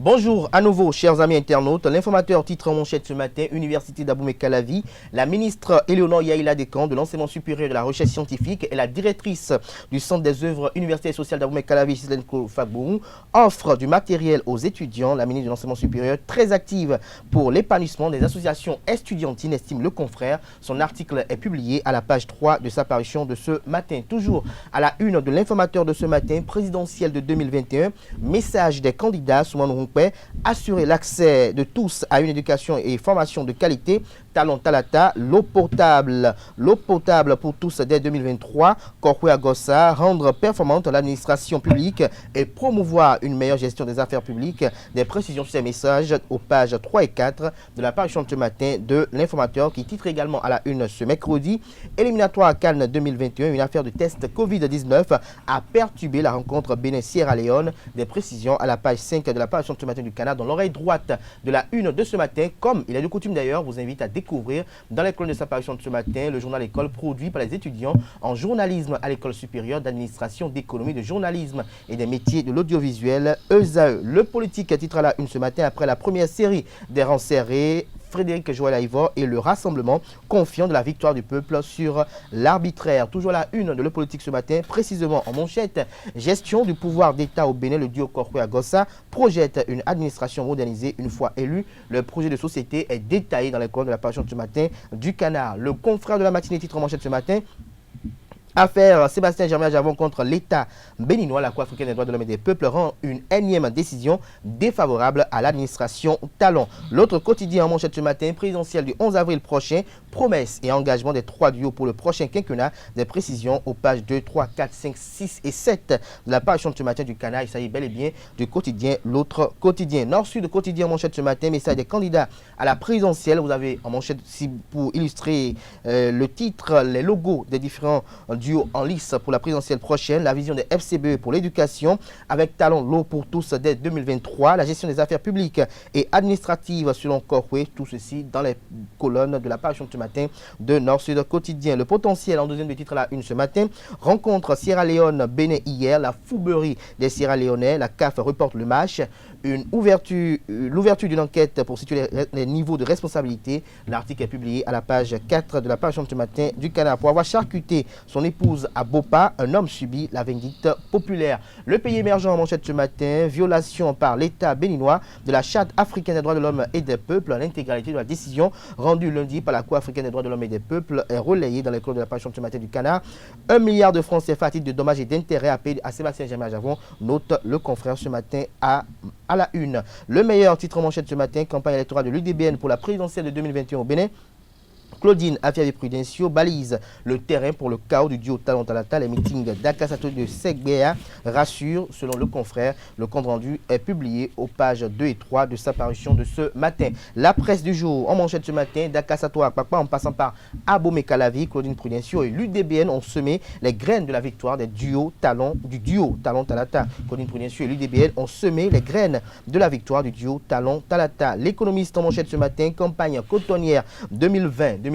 Bonjour à nouveau, chers amis internautes. L'informateur titre en manchette ce matin, Université d'Abomey-Calavi. La ministre Éléonore Yaïla Descamps de l'enseignement supérieur et de la recherche scientifique et la directrice du Centre des œuvres universitaires et sociales d'Abomey-Calavi, Gisèle Fagbou, offre du matériel aux étudiants. La ministre de l'enseignement supérieur, très active pour l'épanouissement des associations estudiantines, estime le confrère. Son article est publié à la page 3 de sa parution de ce matin. Toujours à la une de l'informateur de ce matin, présidentielle de 2021, message des candidats sous assurer l'accès de tous à une éducation et formation de qualité. Talon Talata, l'eau potable pour tous dès 2023. Korkwe Agossa, rendre performante l'administration publique et promouvoir une meilleure gestion des affaires publiques. Des précisions sur ces messages aux pages 3 et 4 de la parution de ce matin de l'informateur qui titre également à la une ce mercredi. Éliminatoire à Cannes 2021, une affaire de test Covid-19 a perturbé la rencontre Bénin-Sierra Leone. Des précisions à la page 5 de la parution de ce matin du Canard dans l'oreille droite de la une de ce matin. Comme il est de coutume d'ailleurs, vous invite à découvrir dans les colonnes de sa parution de ce matin le journal École produit par les étudiants en journalisme à l'École supérieure d'administration, d'économie, de journalisme et des métiers de l'audiovisuel ESAE. Le politique titre à la une ce matin après la première série des rangs serrés. Frédéric Joël Aïvor et le rassemblement confiant de la victoire du peuple sur l'arbitraire. Toujours la une de Le Politique ce matin, précisément en manchette, gestion du pouvoir d'État au Bénin, le duo Korkwe Agossa projette une administration modernisée une fois élu. Le projet de société est détaillé dans les colonnes de la parution de ce matin du Canard. Le confrère de la matinée titre en manchette ce matin. Affaire Sébastien Germain Javon contre l'État béninois, la Cour africaine des droits de l'homme et des peuples rend une énième décision défavorable à l'administration Talon. L'autre quotidien en manchette ce matin, présidentielle du 11 avril prochain, promesses et engagement des trois duos pour le prochain quinquennat. Des précisions aux pages 2, 3, 4, 5, 6 et 7 de la parution de ce matin du Canard. Il s'agit bel et bien du quotidien L'autre quotidien. Nord-Sud quotidien en manchette ce matin, message des candidats à la présidentielle. Vous avez en manchette pour illustrer le titre, les logos des différents duo en lice pour la présidentielle prochaine, la vision des FCBE pour l'éducation, avec Talon l'eau pour tous dès 2023, la gestion des affaires publiques et administratives selon Korkwe, tout ceci dans les colonnes de la parution de ce matin de Nord-Sud quotidien. Le potentiel en deuxième de titre à la une ce matin, rencontre Sierra Leone-Bénin hier, la fouberie des Sierra Léonais, la CAF reporte le match, l'ouverture d'une enquête pour situer les niveaux de responsabilité. L'article est publié à la page 4 de la parution de ce matin du Canard. Pour avoir charcuté son épouse à Bopa, un homme subit la vindicte populaire. Le pays émergent en manchette ce matin, violation par l'État béninois de la Charte africaine des droits de l'homme et des peuples. L'intégralité de la décision rendue lundi par la Cour africaine des droits de l'homme et des peuples est relayée dans les colonnes de la parution de ce matin du Canard. 1 milliard de francs CFA à titre de dommages et d'intérêts à payer à Sébastien Germain Javon, note le confrère ce matin à la une. Le meilleur titre en manchette ce matin, campagne électorale de l'UDBN pour la présidentielle de 2021 au Bénin. Claudine Afiavi Prudencio balise le terrain pour le chaos du duo Talon Talata. Les meetings d'Akasato de Segbea rassurent, selon le confrère. Le compte rendu est publié aux pages 2 et 3 de sa parution de ce matin. La presse du jour en manchette ce matin, d'Akasato à Kpakpa en passant par Abomey-Calavi, Claudine Prudencio et l'UDBN ont semé les graines de la victoire du duo Talon Talata. Claudine Prudencio et l'UDBN ont semé les graines de la victoire du duo Talon Talata. L'économiste en manchette ce matin, campagne cotonnière 2020-2021,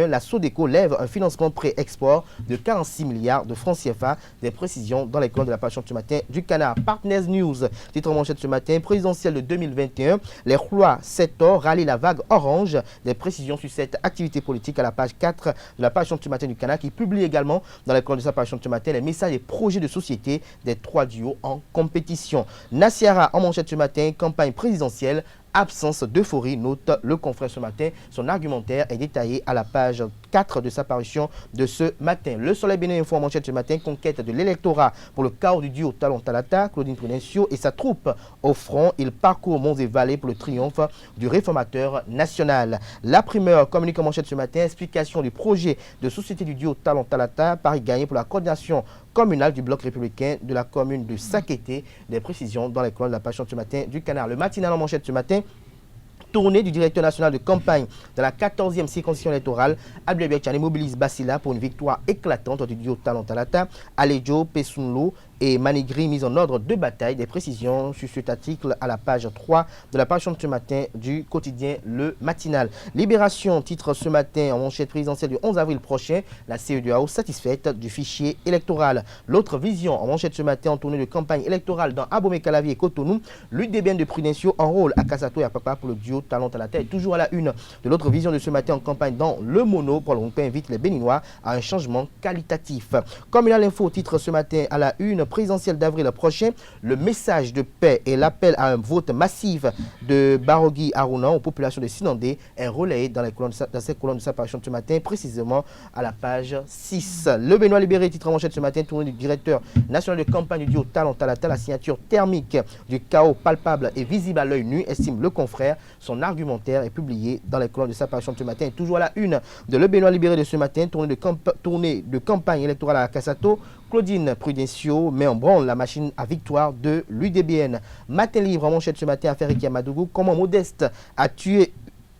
la Sodeco lève un financement pré-export de 46 milliards de francs CFA. Des précisions dans les colonnes de la parution de ce matin du Canard. Partners News, titre en manchette ce matin, présidentielle de 2021, les Rois 7 ans rallient la vague orange. Des précisions sur cette activité politique à la page 4 de la parution de ce matin du Canard, qui publie également dans les colonnes de sa parution de ce matin les messages et projets de société des trois duos en compétition. Nassiara en manchette ce matin, campagne présidentielle. Absence d'euphorie, note le confrère ce matin. Son argumentaire est détaillé à la page 4 de sa parution de ce matin. Le Soleil Bénin Info en manchette ce matin, conquête de l'électorat pour le chaos du duo Talon Talata. Claudine Prudencio et sa troupe au front. Il parcourt monts et vallées pour le triomphe du réformateur national. La primeur communique en manchette ce matin, explication du projet de société du duo Talon Talata. Paris gagné pour la coordination communale du bloc républicain de la commune de Sakété. Des précisions dans les colonnes de la parution de ce matin du Canard. Le matinal en manchette ce matin, tournée du directeur national de campagne de la 14e circonscription électorale, Abdelbek Tchane mobilise Basila pour une victoire éclatante du duo Talon Talata. Alejo Pesunlo et Manigri mis en ordre de bataille. Des précisions sur cet article à la page 3 de la page de ce matin du quotidien Le Matinal. Libération titre ce matin en manchette présidentielle du 11 avril prochain, la CEDEAO satisfaite du fichier électoral. L'autre vision en manchette ce matin en tournée de campagne électorale dans Abomey-Calavi et Cotonou, l'UDBN de Prudencio enrôle à Kassato et à Papa pour le duo Talent à la tête. Toujours à la une de l'autre vision de ce matin en campagne dans Le Mono, Paul Rompin invite les Béninois à un changement qualitatif. Comme il a l'info titre ce matin à la une présidentielle d'avril prochain, le message de paix et l'appel à un vote massif de Barogui Aruna aux populations de Sinandé est relayé dans cette colonne de sa parution de ce matin, précisément à la page 6. Le Benoît Libéré titre en manchette ce matin, tournée du directeur national de campagne du duo Talent à la signature thermique du chaos palpable et visible à l'œil nu, estime le confrère. Son argumentaire est publié dans les colonnes de sa parution de ce matin. Toujours à la une de Le Benoît Libéré de ce matin, tournée de campagne électorale à Kassato, Claudine Prudencio met en branle la machine à victoire de l'UDBN. Matin libre en manchette ce matin, affaire Ricky Amadougou, comment Modeste a tué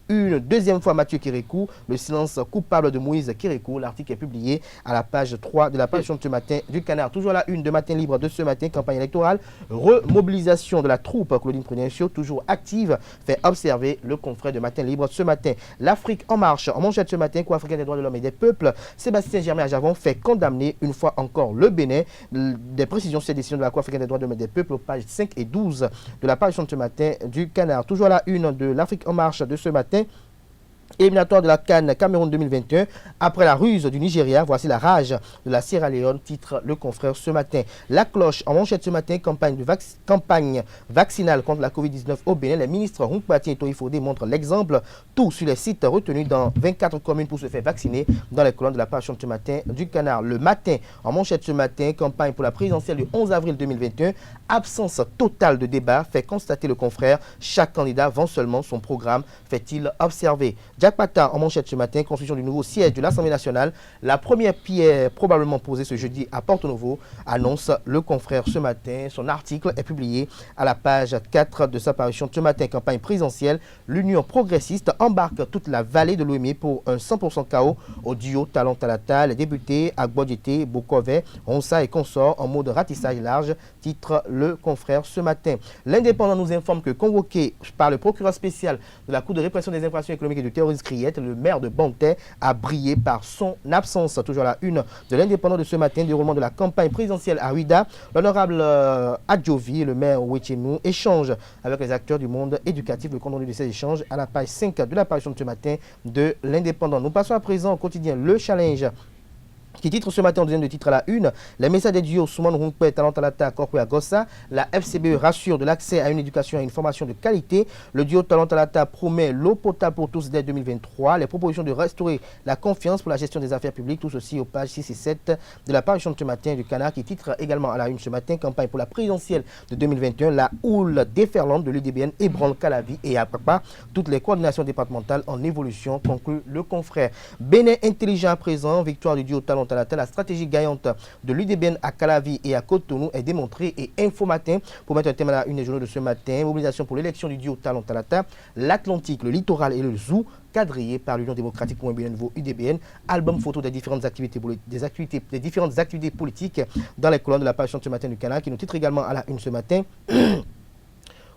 une deuxième fois Mathieu Kérékou, le silence coupable de Moïse Kérékou. L'article est publié à la page 3 de la page de ce matin du Canard. Toujours à la une de Matin Libre de ce matin, campagne électorale, remobilisation de la troupe. Claudine Prudencio, toujours active, fait observer le confrère de Matin Libre ce matin. L'Afrique en marche, en manchette ce matin, Cour africaine des droits de l'homme et des peuples, Sébastien Germain Javon fait condamner une fois encore le Bénin. Des précisions sur ces décisions de la Cour africaine des droits de l'homme et des peuples, pages 5 et 12 de la page de ce matin du Canard. Toujours à la une de l'Afrique en marche de ce matin, éliminatoire de la CAN Cameroun 2021. Après la ruse du Nigeria, voici la rage de la Sierra Leone, titre le confrère ce matin. La cloche en manchette ce matin, campagne vaccinale contre la Covid-19 au Bénin. Les ministres Hunkpati et Toifodé montrent l'exemple. Tout sur les sites retenus dans 24 communes pour se faire vacciner, dans les colonnes de la page de ce matin du Canard. Le matin en manchette ce matin, campagne pour la présidentielle du 11 avril 2021. Absence totale de débat, fait constater le confrère. Chaque candidat vend seulement son programme, fait-il observer. Jack Pata en manchette ce matin, construction du nouveau siège de l'Assemblée nationale. La première pierre probablement posée ce jeudi à Porto Novo, annonce le confrère ce matin. Son article est publié à la page 4 de sa parution ce matin. Campagne présidentielle, l'Union progressiste embarque toute la vallée de l'Ouémé pour un 100% KO au duo Talent à la table. Les députés Agbodjete, Bokove, Ronsa et consorts en mode ratissage large, titre le confrère ce matin. L'Indépendant nous informe que convoqué par le procureur spécial de la Cour de répression des infractions économiques et du terrorisme Criette, le maire de Bantais a brillé par son absence. Toujours à la une de l'Indépendant de ce matin, déroulement de la campagne présidentielle à Ouida. L'honorable Adjovi, le maire Ouechenou, échange avec les acteurs du monde éducatif. Le compte rendu de ces échanges à la page 5 de la parution de ce matin de l'Indépendant. Nous passons à présent au quotidien Le Challenge, qui titre ce matin en deuxième de titre à la une, les messages des duos Souman Rumpé, Talent à la Corpo Gossa. La FCBE rassure de l'accès à une éducation et une formation de qualité. Le duo Talent à la promet l'eau potable pour tous dès 2023. Les propositions de restaurer la confiance pour la gestion des affaires publiques, tout ceci aux pages 6 et 7 de la parution de ce matin du Canard, qui titre également à la une ce matin, campagne pour la présidentielle de 2021. La houle déferlante de l'UDBN ébranle Calavi et Apapa. Toutes les coordinations départementales en évolution, conclut le confrère. Bénin intelligent à présent, victoire du duo Talent à la stratégie gagnante de l'UDBN à Calavi et à Cotonou est démontrée. Et Info Matin, pour mettre un thème à la une des journaux de ce matin, mobilisation pour l'élection du duo Talent à l'Atlantique, le littoral et le zoo, quadrillé par l'Union démocratique pour un bien nouveau UDBN. Album photo des différentes activités politiques dans les colonnes de la page de ce matin du Canal, qui nous titre également à la une ce matin.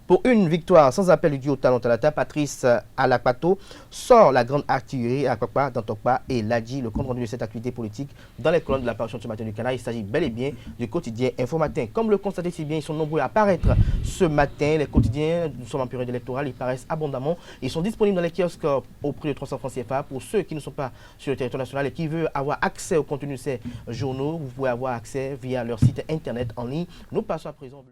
Pour une victoire sans appel du duo Talent à la Patrice Alapato sort la grande artillerie à Akpakpa, Dantokpa et Ladji. Le compte rendu de cette activité politique dans les colonnes de la parution de ce matin du Canal. Il s'agit bel et bien du quotidien Info Matin. Comme le constatez si bien, ils sont nombreux à apparaître ce matin. Les quotidiens, nous sommes en période électorale, ils paraissent abondamment. Ils sont disponibles dans les kiosques au prix de 300 francs CFA. Pour ceux qui ne sont pas sur le territoire national et qui veulent avoir accès au contenu de ces journaux, vous pouvez avoir accès via leur site internet en ligne. Nous passons à présent.